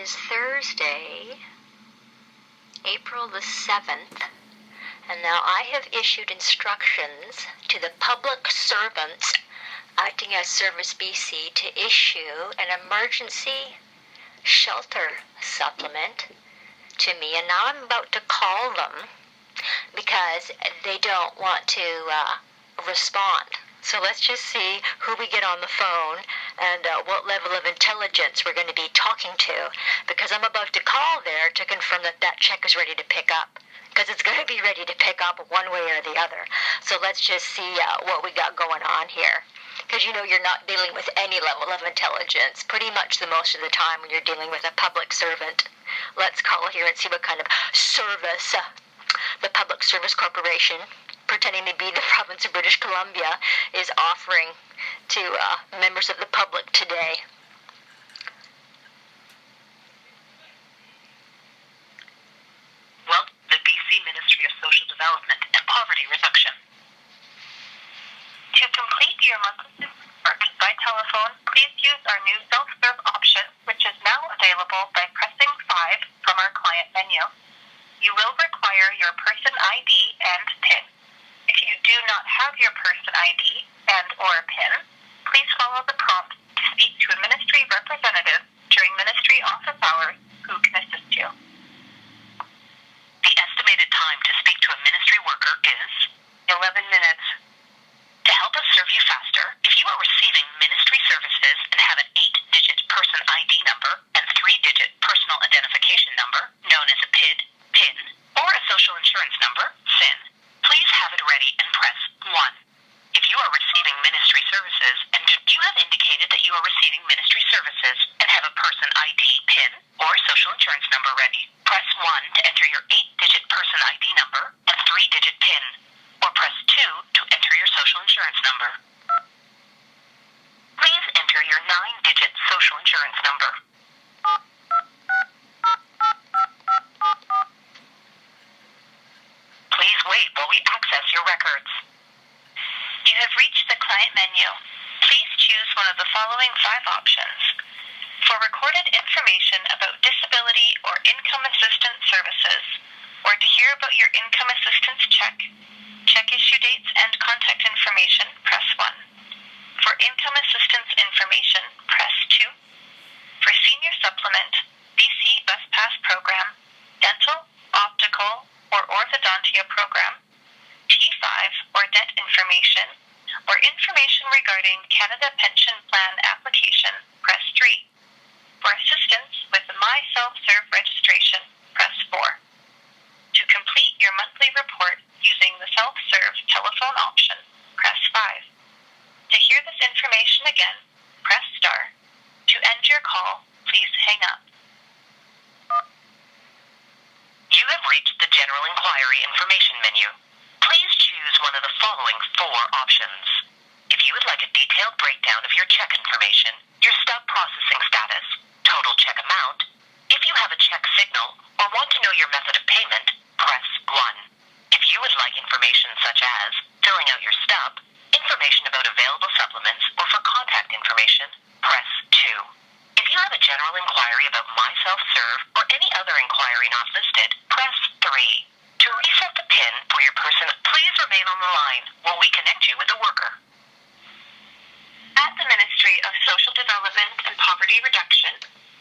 is Thursday, April the 7th, and now I have issued instructions to the public servants acting as Service BC to issue an emergency shelter supplement to me, and now I'm about to call them because they don't want to respond. So let's just see who we get on the phone and what level of intelligence we're going to be talking to, because I'm about to call there to confirm that that check is ready to pick up, because it's going to be ready to pick up one way or the other. So let's just see what we got going on here, because you know you're not dealing with any level of intelligence pretty much the most of the time when you're dealing with a public servant. Let's call here and see what kind of service the Public Service Corporation, pretending to be the province of British Columbia, is offering to members of the public today. Well, the BC Ministry of Social Development and Poverty Reduction. To complete your monthly report by telephone, please use our new self-serve option, which is now available by pressing 5 from our client menu. You will require your person ID and PIN. If you do not have your person ID and or PIN, please follow the prompt to speak to a ministry representative during ministry office hours who can assist you. The estimated time to speak to a ministry worker is 11 minutes. To help us serve you faster, if you are receiving ministry services and have an 8-digit person ID number and 3-digit personal identification number, known as a PID, PIN, or a social insurance number, SIN, please have it ready and press 1. If you are receiving ministry services and you have indicated that you are receiving ministry services and have a person ID, PIN, or social insurance number ready, press 1 to enter your 8-digit person ID number and 3-digit PIN, or press 2 to enter your social insurance number. Please enter your 9-digit social insurance number. Please wait while we access your records. You have reached the client menu. Please choose one of the following 5 options. For recorded information about disability or income assistance services, or to hear about your income assistance check, check issue dates and contact information, press 1. For income assistance information, press 2. For senior supplement, BC Bus Pass program, dental, optical, or orthodontia program, T5 or debt information, or information regarding Canada Pension Plan application, press 3. For assistance with the My Self-Serve registration, press 4. To complete your monthly report using the self-serve telephone option, press 5. To hear this information again, press star. To end your call, please hang up. You have reached the General Inquiry Information menu. Please choose one of the following 4 options. If you would like a detailed breakdown of your check information, your stub processing status, total check amount, if you have a check signal, or want to know your method of payment, press 1. If you would like information such as filling out your stub, information about available supplements, or for contact information, press 2. If you have a general inquiry about My Self-Serve or any other inquiry not listed, press 3. To reset the PIN for your person, please remain on the line while we connect you with a worker. At the Ministry of Social Development and Poverty Reduction,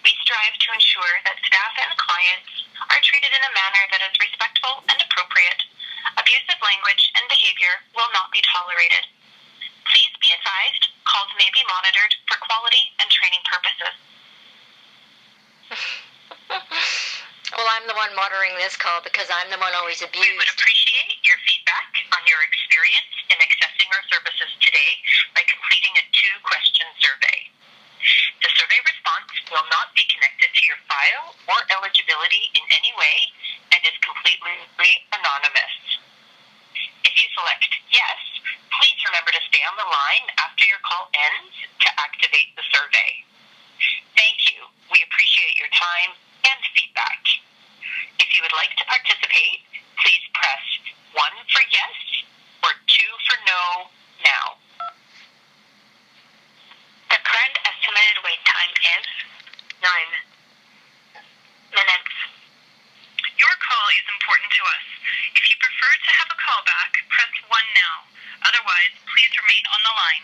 we strive to ensure that staff and clients are treated in a manner that is respectful and appropriate. Abusive language and behavior will not be tolerated. Please be advised, calls may be monitored for quality and training purposes. Well, I'm the one monitoring this call because I'm the one always abused. We would appreciate your feedback on your experience in accessing our services today by completing a 2-question survey. The survey response will not be connected to your file or eligibility in any way and is completely anonymous. If you select yes, please remember to stay on the line after your call ends to activate the survey. Thank you. We appreciate your time and feedback. If you would like to participate, please press 1 for yes or 2 for no now. The current estimated wait time is 9 callback, press 1 now. Otherwise, please remain on the line.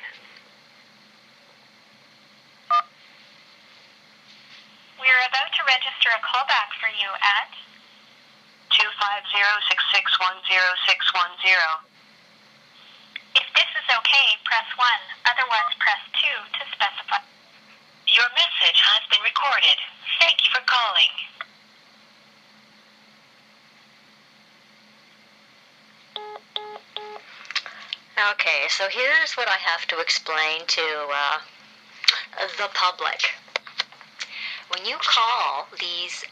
We are about to register a callback for you at 250-6610610. If this is okay, press 1. Otherwise, press 2 to specify. Your message has been recorded. Thank you for calling. Okay, so here's what I have to explain to the public. When you call these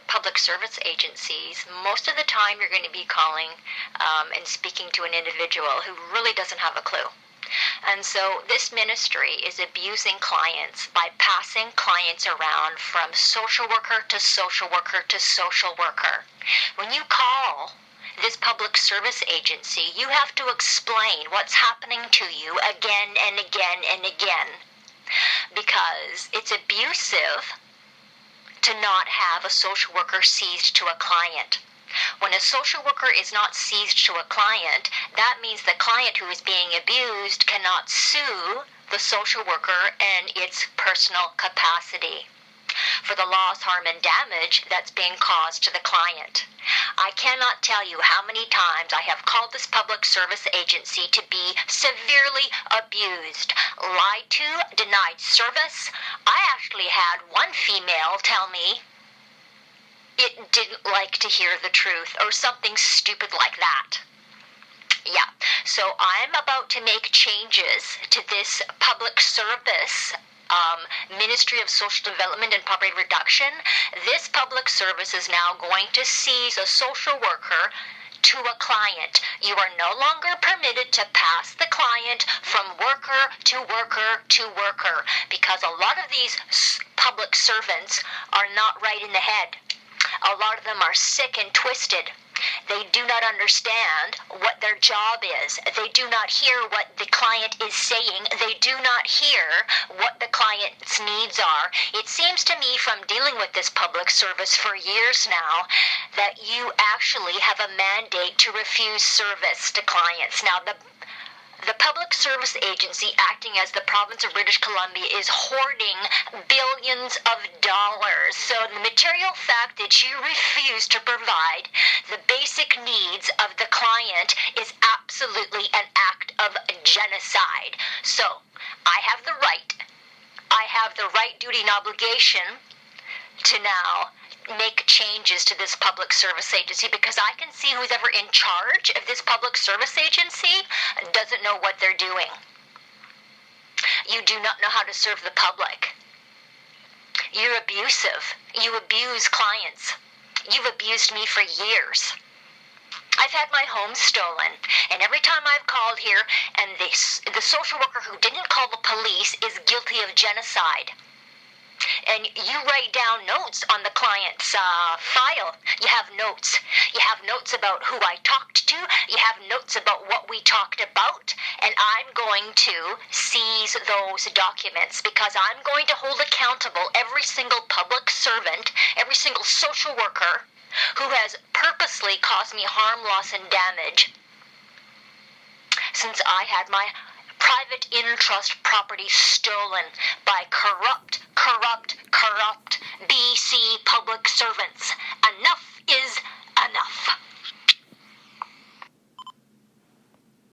public service agencies, most of the time you're going to be calling and speaking to an individual who really doesn't have a clue. And so this ministry is abusing clients by passing clients around from social worker to social worker to social worker. When you call this public service agency, you have to explain what's happening to you again and again and again, because it's abusive to not have a social worker seized to a client. When a social worker is not seized to a client, that means the client who is being abused cannot sue the social worker in its personal capacity for the loss, harm, and damage that's being caused to the client. I cannot tell you how many times I have called this public service agency to be severely abused, lied to, denied service. I actually had one female tell me it didn't like to hear the truth or something stupid like that. Yeah, so I'm about to make changes to this public service Ministry of Social Development and Poverty Reduction. This public service is now going to seize a social worker to a client. You are no longer permitted to pass the client from worker to worker to worker, because a lot of these public servants are not right in the head. A lot of them are sick and twisted. They do not understand what their job is. They do not hear what the client is saying. They do not hear what the client's needs are. It seems to me, from dealing with this public service for years now, that you actually have a mandate to refuse service to clients. Now, the Public Service Agency, acting as the province of British Columbia, is hoarding billions of dollars. So the material fact that you refuse to provide the basic needs of the client is absolutely an act of genocide. So I have the right duty and obligation to now make changes to this public service agency, because I can see who's ever in charge of this public service agency doesn't know what they're doing. You do not know how to serve the public. You're abusive. You abuse clients. You've abused me for years. I've had my home stolen, and every time I've called here, and the social worker who didn't call the police is guilty of genocide. And you write down notes on the client's file. You have notes. You have notes about who I talked to. You have notes about what we talked about. And I'm going to seize those documents, because I'm going to hold accountable every single public servant, every single social worker who has purposely caused me harm, loss, and damage since I had my private in-trust property stolen by corrupt BC public servants.